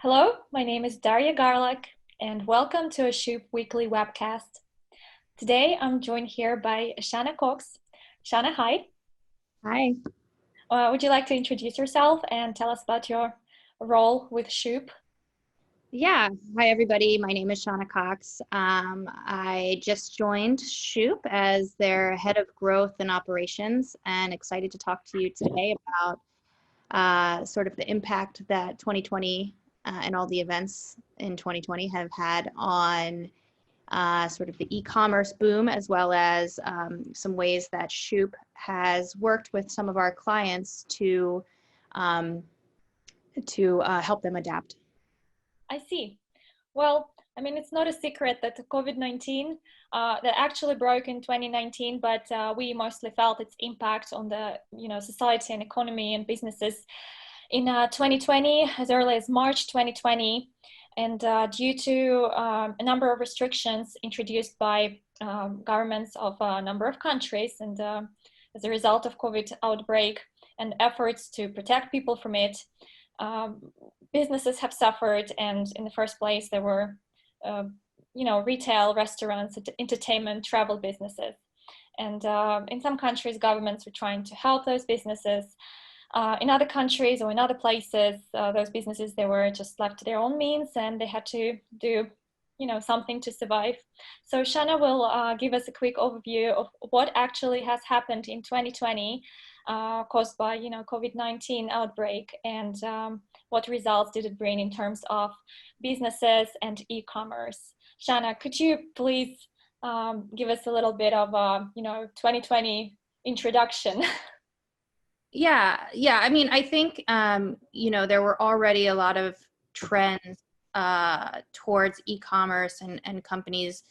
Hello, my name is Daria Garlak, and welcome to a Shuup weekly webcast. Today, I'm joined here by Shanna Cox. Shanna, hi. Hi. Would you like to introduce yourself and tell us about your role with Shuup? Yeah. Hi, everybody. My name is Shanna Cox. I just joined Shuup as their head of growth and operations, and excited to talk to you today about sort of the impact that 2020 and all the events in 2020 have had on sort of the e-commerce boom, as well as some ways that Shuup has worked with some of our clients um, to help them adapt. I see. Well, I mean, it's not a secret that the COVID-19 that actually broke in 2019, but we mostly felt its impact on the, society and economy and businesses in 2020, as early as March 2020. And due to a number of restrictions introduced by governments of a number of countries, and as a result of COVID outbreak and efforts to protect people from it, um, businesses have suffered. And in the first place, there were, retail, restaurants, entertainment, travel businesses. And in some countries, governments were trying to help those businesses. In other countries or in other places, those businesses, they were just left to their own means and they had to do, something to survive. So Shanna will give us a quick overview of what actually has happened in 2020 caused by, COVID-19 outbreak, and what results did it bring in terms of businesses and e-commerce. Shanna, could you please give us a little bit of, 2020 introduction? Yeah. I mean, I think, there were already a lot of trends towards e-commerce and companies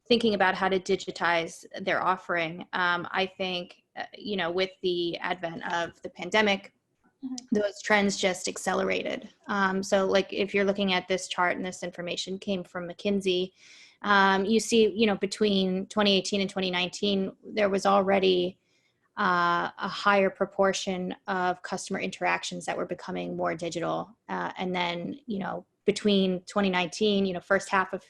thinking about how to digitize their offering. I think, with the advent of the pandemic, those trends just accelerated. So like if you're looking at this chart, and this information came from McKinsey, you see, between 2018 and 2019, there was already a higher proportion of customer interactions that were becoming more digital. And then, between 2019, first half of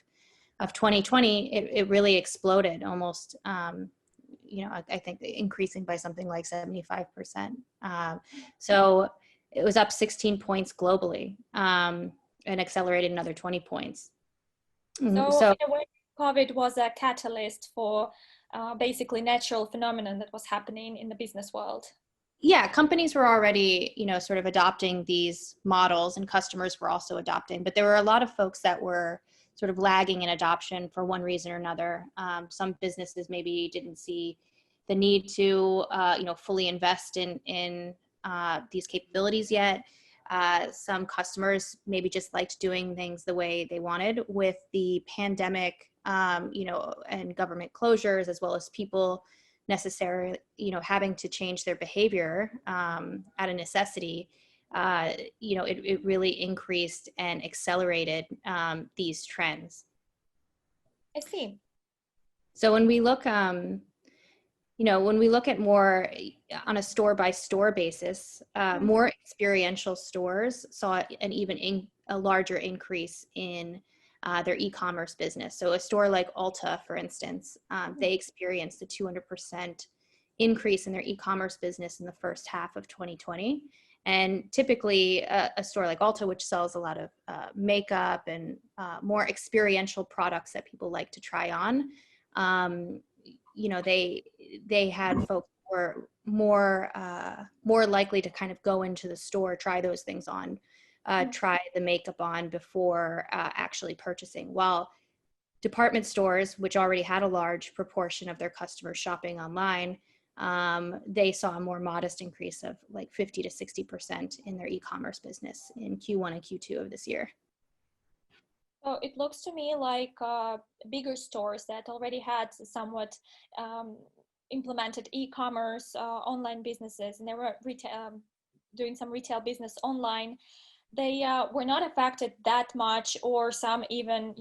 2020, it really exploded almost, I think increasing by something like 75%. So it was up 16 points globally, and accelerated another 20 points. So So in a way, COVID was a catalyst for basically natural phenomenon that was happening in the business world. yeah, companies were already, sort of adopting these models, and customers were also adopting, but there were a lot of folks that were sort of lagging in adoption for one reason or another. Some businesses maybe didn't see the need to, fully invest in these capabilities yet. Some customers maybe just liked doing things the way they wanted. With the pandemic, and government closures, as well as people necessarily, having to change their behavior out of necessity, it really increased and accelerated these trends. I see. So when we look, when we look at more on a store by store basis, more experiential stores saw a larger increase in their e-commerce business. So a store like Ulta, for instance, they experienced a 200% increase in their e-commerce business in the first half of 2020. And typically a store like Ulta, which sells a lot of makeup and more experiential products that people like to try on, they had folks who were more likely to kind of go into the store, try those things on, try the makeup on before actually purchasing. While department stores, which already had a large proportion of their customers shopping online, they saw a more modest increase of like 50 to 60% in their e-commerce business in Q1 and Q2 of this year. So it looks to me like bigger stores that already had somewhat implemented e-commerce, online businesses, and they were doing some retail business online. They were not affected that much, or some even,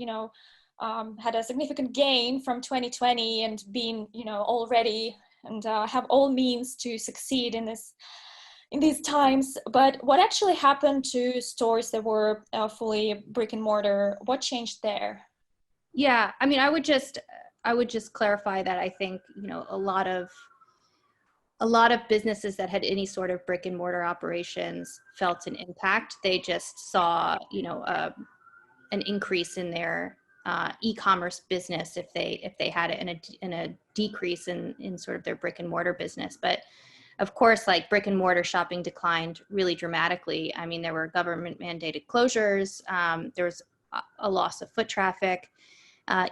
had a significant gain from 2020 and being, already and have all means to succeed in this in these times. But what actually happened to stores that were fully brick and mortar? What changed there? Yeah, I mean, I would just clarify that I think, you know, a lot of businesses that had any sort of brick and mortar operations felt an impact. They just saw, you know, an increase in their e-commerce business if they had it, in a decrease in sort of their brick and mortar business. But of course, like brick and mortar shopping declined really dramatically. I mean, there were government mandated closures. There was a loss of foot traffic.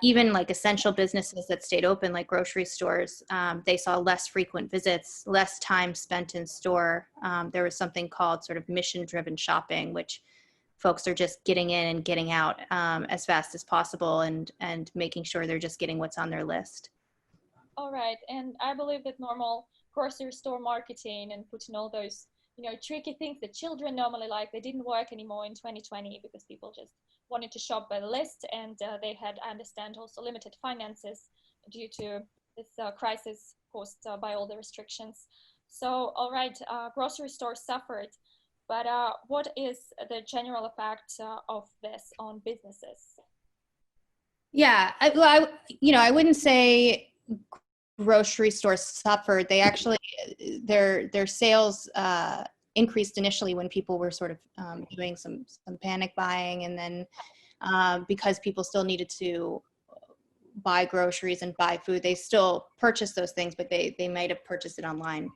Even like essential businesses that stayed open, like grocery stores, they saw less frequent visits, less time spent in store. There was something called sort of mission-driven shopping, which folks are just getting in and getting out as fast as possible, and making sure they're just getting what's on their list. All right, and I believe that normal grocery store marketing and putting all those, tricky things that children normally like, they didn't work anymore in 2020 because people just wanted to shop by the list, and they had, I understand, also limited finances due to this crisis caused by all the restrictions. So, all right, grocery stores suffered, but what is the general effect of this on businesses? Yeah, I wouldn't say grocery stores suffered. They actually, their sales increased initially when people were sort of doing some panic buying, and then because people still needed to buy groceries and buy food, they still purchased those things, but they might have purchased it online.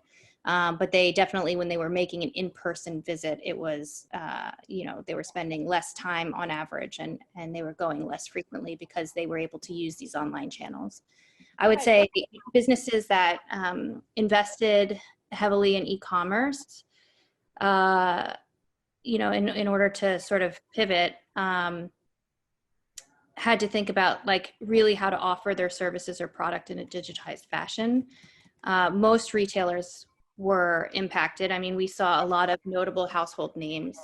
But they definitely, when they were making an in-person visit, it was, they were spending less time on average, and they were going less frequently because they were able to use these online channels. I would Right. say businesses that invested heavily in e-commerce, in order to sort of pivot, had to think about like really how to offer their services or product in a digitized fashion. Most retailers were impacted. I mean, we saw a lot of notable household names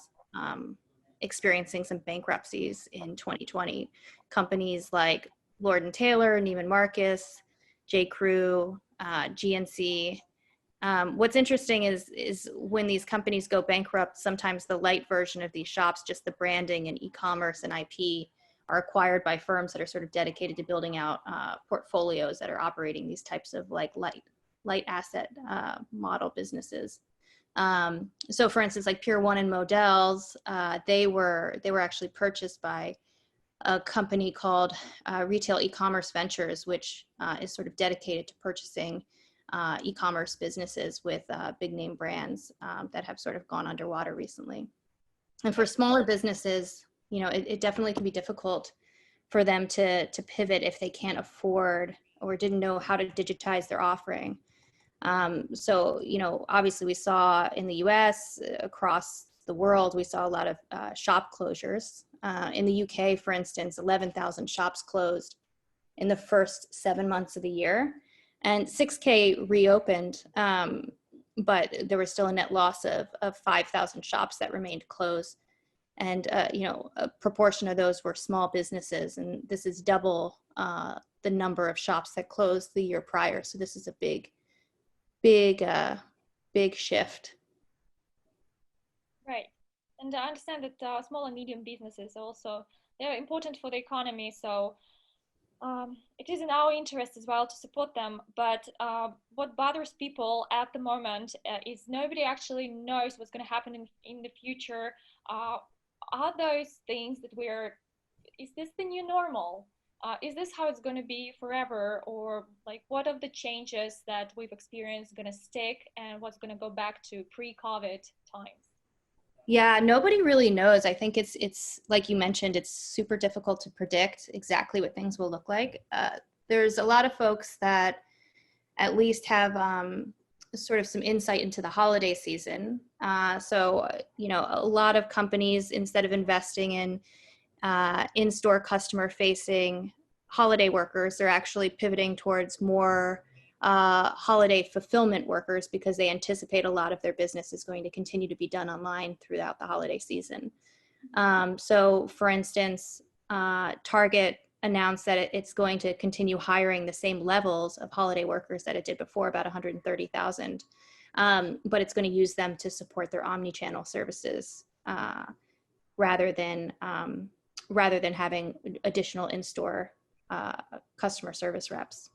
experiencing some bankruptcies in 2020. Companies like Lord & Taylor, Neiman Marcus, J. Crew, GNC. What's interesting is when these companies go bankrupt, sometimes the light version of these shops, just the branding and e-commerce and IP, are acquired by firms that are sort of dedicated to building out portfolios that are operating these types of like light asset model businesses. So for instance, like Pier 1 and Modell's, they were actually purchased by a company called Retail E-commerce Ventures, which is sort of dedicated to purchasing e-commerce businesses with big name brands that have sort of gone underwater recently. And for smaller businesses, it definitely can be difficult for them to pivot if they can't afford or didn't know how to digitize their offering. So, obviously we saw in the US, across the world, we saw a lot of shop closures. In the UK, for instance, 11,000 shops closed in the first 7 months of the year, and 6K reopened, but there was still a net loss of 5,000 shops that remained closed. And, a proportion of those were small businesses, and this is double the number of shops that closed the year prior. So this is a big shift. Right. And I understand that small and medium businesses also, they're important for the economy. So it is in our interest as well to support them. But what bothers people at the moment is nobody actually knows what's going to happen in the future. Are those things that is this the new normal? Is this how it's going to be forever? Or like what of the changes that we've experienced going to stick, and what's going to go back to pre-COVID times? Yeah, nobody really knows. I think it's like you mentioned, it's super difficult to predict exactly what things will look like. There's a lot of folks that at least have sort of some insight into the holiday season. So, a lot of companies, instead of investing in in-store customer-facing holiday workers, they're actually pivoting towards more holiday fulfillment workers, because they anticipate a lot of their business is going to continue to be done online throughout the holiday season. So for instance, Target announced that it's going to continue hiring the same levels of holiday workers that it did before, about 130,000. but it's going to use them to support their omni-channel services rather than having additional in-store customer service reps.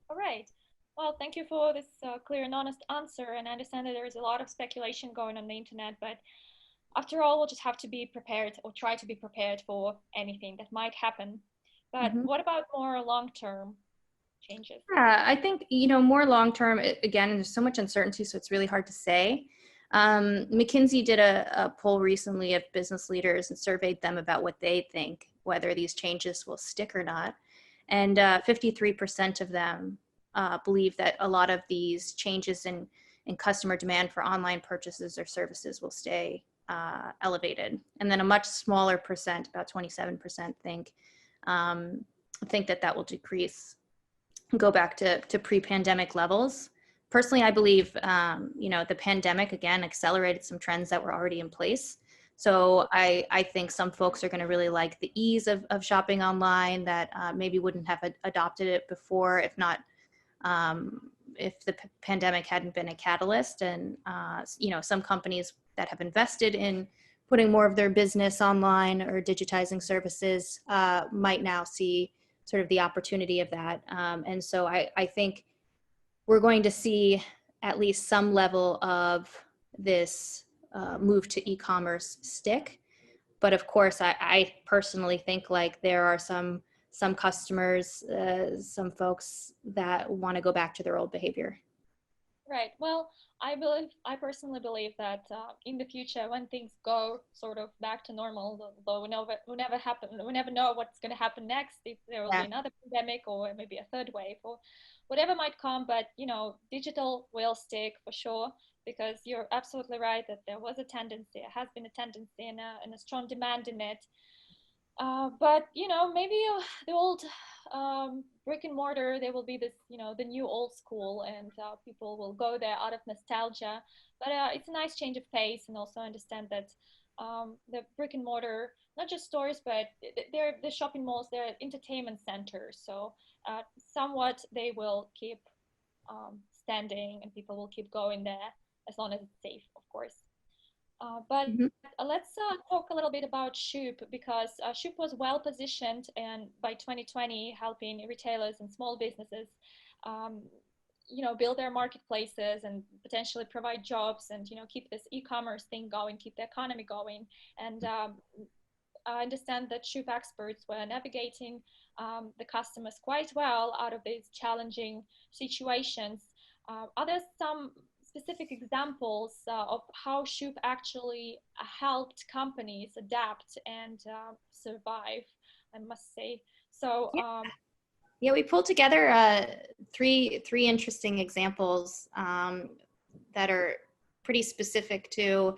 All right. Well, thank you for this clear and honest answer. And I understand that there is a lot of speculation going on the internet, but after all, we'll just have to be prepared, or try to be prepared for anything that might happen. But what about more long-term changes? Yeah, I think, more long-term, again, there's so much uncertainty, so it's really hard to say. McKinsey did a poll recently of business leaders and surveyed them about what they think, whether these changes will stick or not. And 53% of them believe that a lot of these changes in customer demand for online purchases or services will stay elevated. And then a much smaller percent, about 27%, think that will decrease, go back to pre-pandemic levels. Personally, I believe, the pandemic, again, accelerated some trends that were already in place. So I think some folks are going to really like the ease of shopping online that maybe wouldn't have adopted it before, if the pandemic hadn't been a catalyst. And, some companies that have invested in putting more of their business online or digitizing services might now see sort of the opportunity of that. And so I think we're going to see at least some level of this move to e-commerce stick. But of course, I personally think like there are some customers, some folks that want to go back to their old behavior. Right. Well, I personally believe that in the future, when things go sort of back to normal, though we never know what's going to happen next, if there will be another pandemic or maybe a third wave or whatever might come. But digital will stick for sure, because you're absolutely right that there has been a tendency and a strong demand in it. But maybe the old brick and mortar, there will be this, the new old school, and people will go there out of nostalgia. But it's a nice change of pace, and also understand that the brick and mortar, not just stores, but they're the shopping malls, they're entertainment centers. So somewhat they will keep standing, and people will keep going there as long as it's safe, of course. But let's talk a little bit about Shuup, because Shuup was well positioned, and by 2020 helping retailers and small businesses build their marketplaces and potentially provide jobs, and keep this e-commerce thing going, keep the economy going. And I understand that Shuup experts were navigating the customers quite well out of these challenging situations. Are there some specific examples of how Shuup actually helped companies adapt and survive, I must say? So yeah, we pulled together three interesting examples that are pretty specific to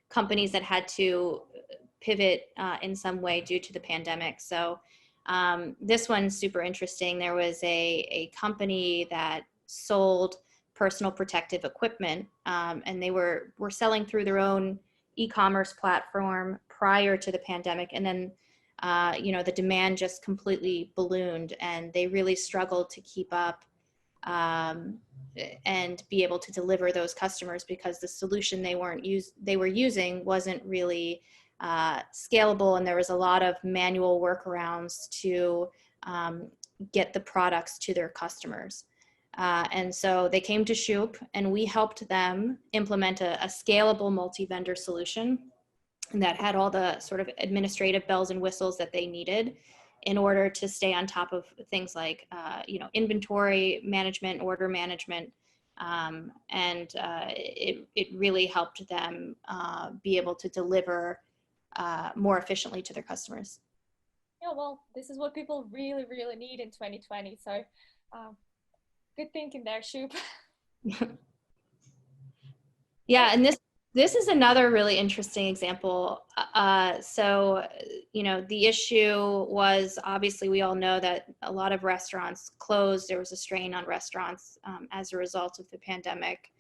companies that had to pivot in some way due to the pandemic. So this one's super interesting. There was a company that sold personal protective equipment, and they were selling through their own e-commerce platform prior to the pandemic, and then the demand just completely ballooned, and they really struggled to keep up and be able to deliver those customers, because the solution they were using wasn't really scalable, and there was a lot of manual workarounds to get the products to their customers. And so they came to Shuup, and we helped them implement a scalable multi-vendor solution that had all the sort of administrative bells and whistles that they needed in order to stay on top of things like, inventory management, order management. And it really helped them be able to deliver more efficiently to their customers. Yeah, well, this is what people really, really need in 2020. So good thinking there, Shuup. Yeah, and this is another really interesting example. So, the issue was, obviously we all know that a lot of restaurants closed. There was a strain on restaurants as a result of the pandemic.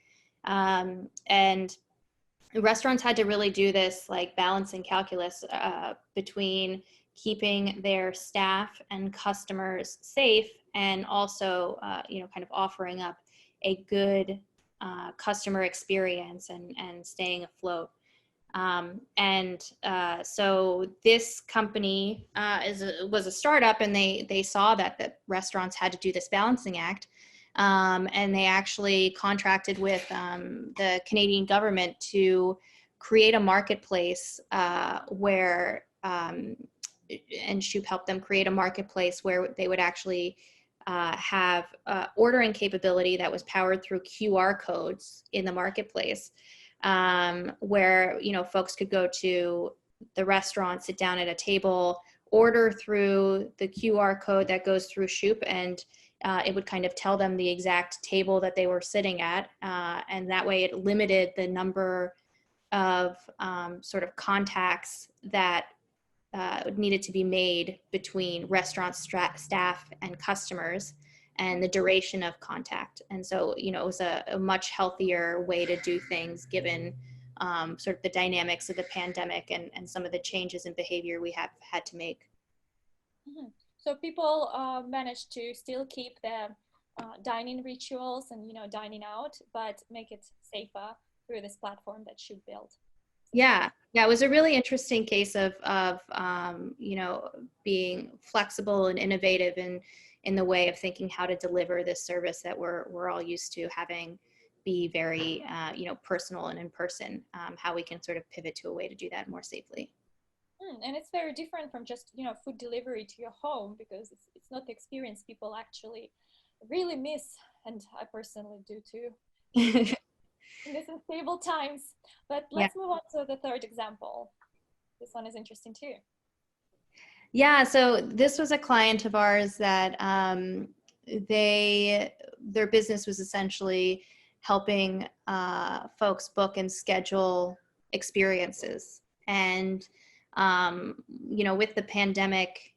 And restaurants had to really do this like balancing calculus between keeping their staff and customers safe, and also, kind of offering up a good customer experience and staying afloat. So this company was a startup, and they saw that the restaurants had to do this balancing act, and they actually contracted with the Canadian government to create a marketplace where and Shuup helped them create a marketplace where they would actually have ordering capability that was powered through QR codes in the marketplace, where folks could go to the restaurant, sit down at a table, order through the QR code that goes through Shuup, and it would kind of tell them the exact table that they were sitting at, and that way it limited the number of sort of contacts that needed to be made between restaurant staff and customers, and the duration of contact. And so, it was a much healthier way to do things, given sort of the dynamics of the pandemic and some of the changes in behavior we have had to make. Mm-hmm. So people managed to still keep their dining rituals and, dining out, but make it safer through this platform that Shuup built. Yeah, it was a really interesting case of being flexible and innovative in the way of thinking how to deliver this service that we're all used to having be very personal and in person. How we can sort of pivot to a way to do that more safely. And it's very different from just food delivery to your home, because it's not the experience people actually really miss, and I personally do too. In these unstable times. But let's move on to the third example. This one is interesting too. Yeah, so this was a client of ours that their business was essentially helping folks book and schedule experiences. And with the pandemic,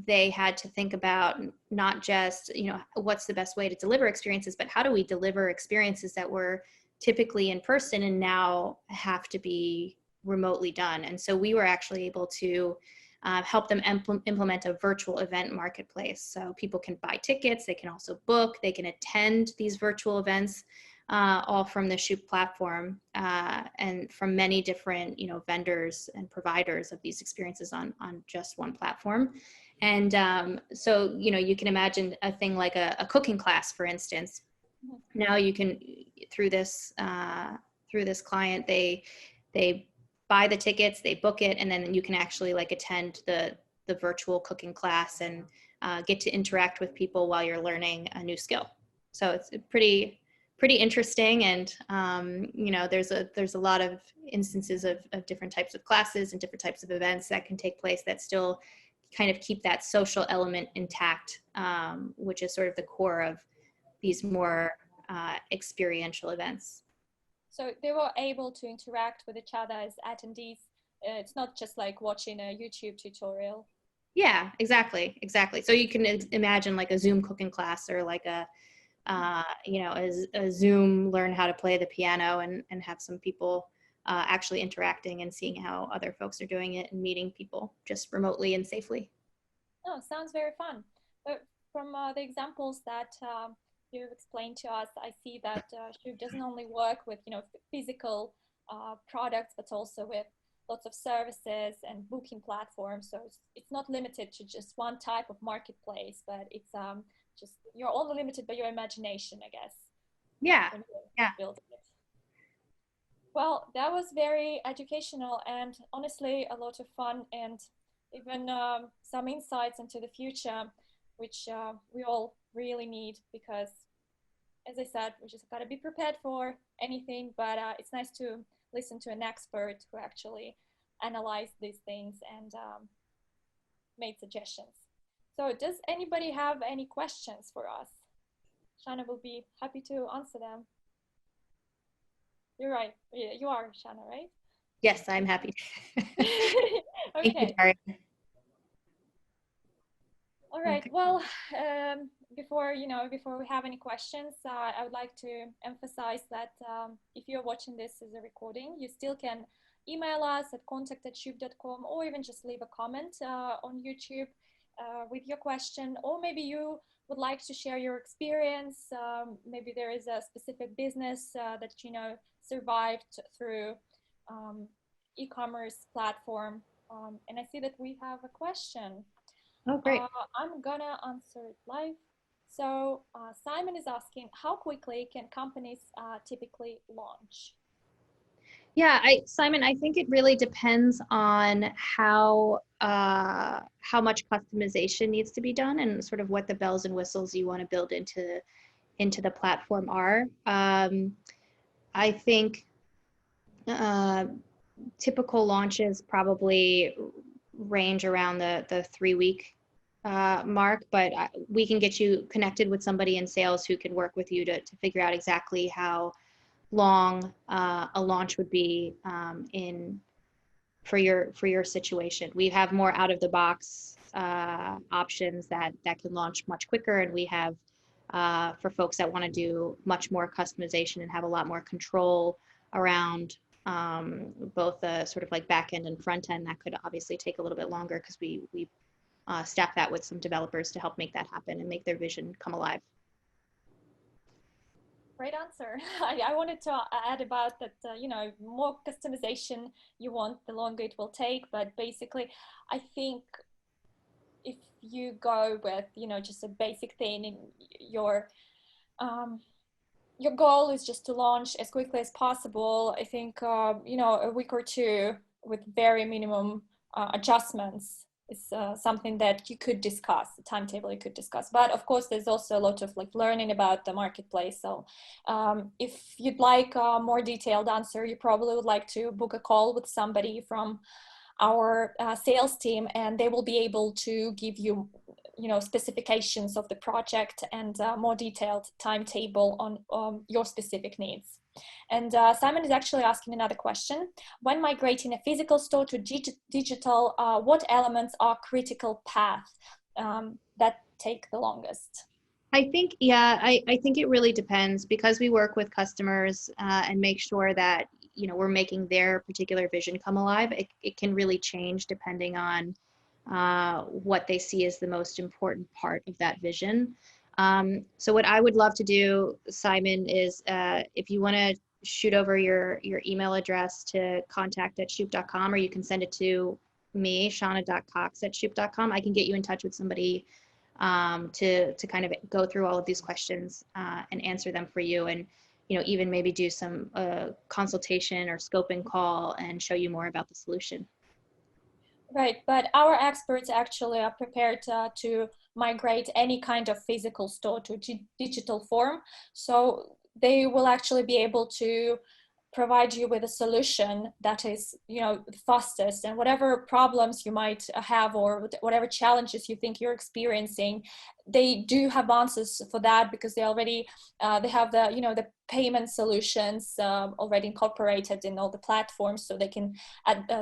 they had to think about not just what's the best way to deliver experiences, but how do we deliver experiences that were typically in person and now have to be remotely done. And so we were actually able to help them implement a virtual event marketplace. So people can buy tickets, they can also book, they can attend these virtual events, all from the Shuup platform, and from many different vendors and providers of these experiences on just one platform. And so you can imagine a thing like a cooking class, for instance. Now you can, through this client, they buy the tickets, they book it, and then you can actually attend the virtual cooking class and get to interact with people while you're learning a new skill. So it's pretty interesting, and there's a lot of instances of different types of classes and different types of events that can take place that still kind of keep that social element intact, which is sort of the core of these more experiential events. So they were able to interact with each other as attendees. It's not just like watching a YouTube tutorial. Yeah, exactly. So you can imagine like a Zoom cooking class, or like a Zoom learn how to play the piano, and have some people actually interacting and seeing how other folks are doing it, and meeting people just remotely and safely. Oh, sounds very fun. But from the examples that you've explained to us, I see that Shuup doesn't only work with physical products, but also with lots of services and booking platforms. So it's not limited to just one type of marketplace, but it's just, you're only limited by your imagination, I guess. Yeah. Building it. Well, that was very educational and honestly a lot of fun, and even some insights into the future, which we all really need, because as I said, we just got to be prepared for anything, but it's nice to listen to an expert who actually analyzed these things and made suggestions. So does anybody have any questions for us? Shanna will be happy to answer them. You're right. Yeah, you are, Shanna, right? Yes, I'm happy. Okay. All right. Okay. Well, before we have any questions, I would like to emphasize that if you're watching this as a recording, you still can email us at contact@shuup.com, or even just leave a comment on YouTube. with your question, or maybe you would like to share your experience. Maybe there is a specific business that survived through e-commerce platform. And I see that we have a question. Oh, great. I'm gonna answer it live. So Simon is asking, how quickly can companies typically launch? Yeah, Simon, I think it really depends on how much customization needs to be done and sort of what the bells and whistles you want to build into the platform are. I think typical launches probably range around the 3-week mark, but we can get you connected with somebody in sales who can work with you to figure out exactly how long a launch would be for your situation. We have more out of the box options that can launch much quicker, and we have for folks that want to do much more customization and have a lot more control around both the sort of like back end and front end. That could obviously take a little bit longer because we staff that with some developers to help make that happen and make their vision come alive. Great answer. I wanted to add about that, more customization you want, the longer it will take. But basically, I think if you go with, just a basic thing in your goal is just to launch as quickly as possible. I think, a week or two with very minimum adjustments is something that you could discuss, the timetable you could discuss. But of course, there's also a lot of learning about the marketplace. So if you'd like a more detailed answer, you probably would like to book a call with somebody from our sales team, and they will be able to give you, specifications of the project and more detailed timetable on your specific needs. And Simon is actually asking another question. When migrating a physical store to digital, what elements are critical path that take the longest? I think, I think it really depends because we work with customers and make sure that, we're making their particular vision come alive. It can really change depending on what they see as the most important part of that vision. So what I would love to do, Simon, is if you want to shoot over your email address to contact@shuup.com, or you can send it to me, shanna.cox@shuup.com. I can get you in touch with somebody to kind of go through all of these questions and answer them for you, and even maybe do some consultation or scoping call and show you more about the solution. Right, but our experts actually are prepared to migrate any kind of physical store to digital form. So they will actually be able to provide you with a solution that is, the fastest, and whatever problems you might have or whatever challenges you think you're experiencing, they do have answers for that, because they already they have the the payment solutions already incorporated in all the platforms, so they can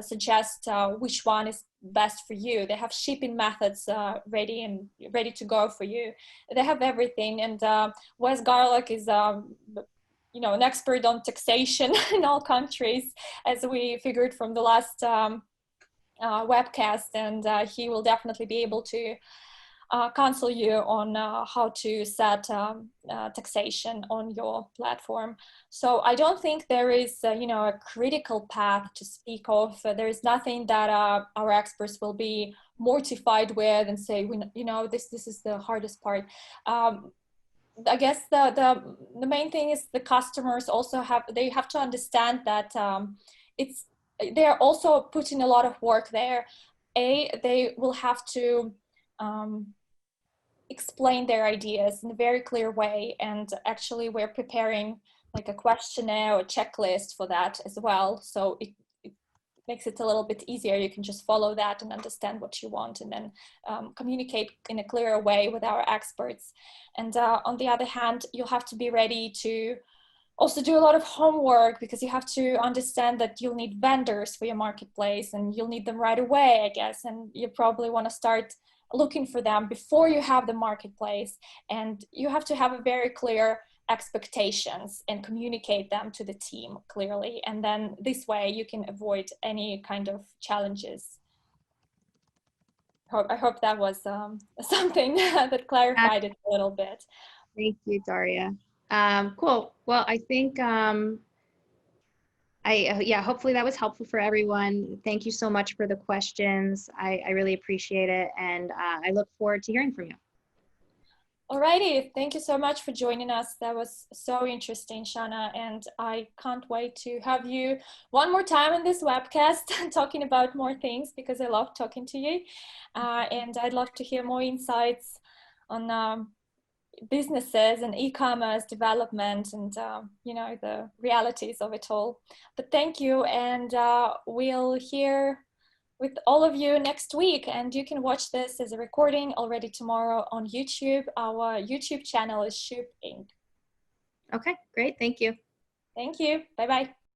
suggest which one is best for you. They have shipping methods ready to go for you. They have everything. And Wes Garlock is an expert on taxation in all countries, as we figured from the last webcast, and he will definitely be able to counsel you on how to set taxation on your platform. So I don't think there is a critical path to speak of. There is nothing that our experts will be mortified with and say, this is the hardest part. I guess the main thing is the customers also have to understand that they're also putting a lot of work there. They will have to explain their ideas in a very clear way, and actually we're preparing like a questionnaire or checklist for that as well, so it makes it a little bit easier. You can just follow that and understand what you want, and then communicate in a clearer way with our experts. And on the other hand, you'll have to be ready to also do a lot of homework, because you have to understand that you'll need vendors for your marketplace, and you'll need them right away, I guess. And you probably want to start looking for them before you have the marketplace. And you have to have a very clear expectations and communicate them to the team clearly. And then this way you can avoid any kind of challenges. I hope that was something that clarified it a little bit. Thank you, Daria. Cool. Well, I think yeah, hopefully that was helpful for everyone. Thank you so much for the questions. I really appreciate it, and I look forward to hearing from you. Alrighty, thank you so much for joining us. That was so interesting, Shanna, and I can't wait to have you one more time in this webcast talking about more things, because I love talking to you, and I'd love to hear more insights on businesses and e-commerce development and you know, the realities of it all. But thank you, and we'll hear with all of you next week, and you can watch this as a recording already tomorrow on YouTube. Our YouTube channel is Shuup Inc. Okay, great. Thank you. Thank you. Bye bye.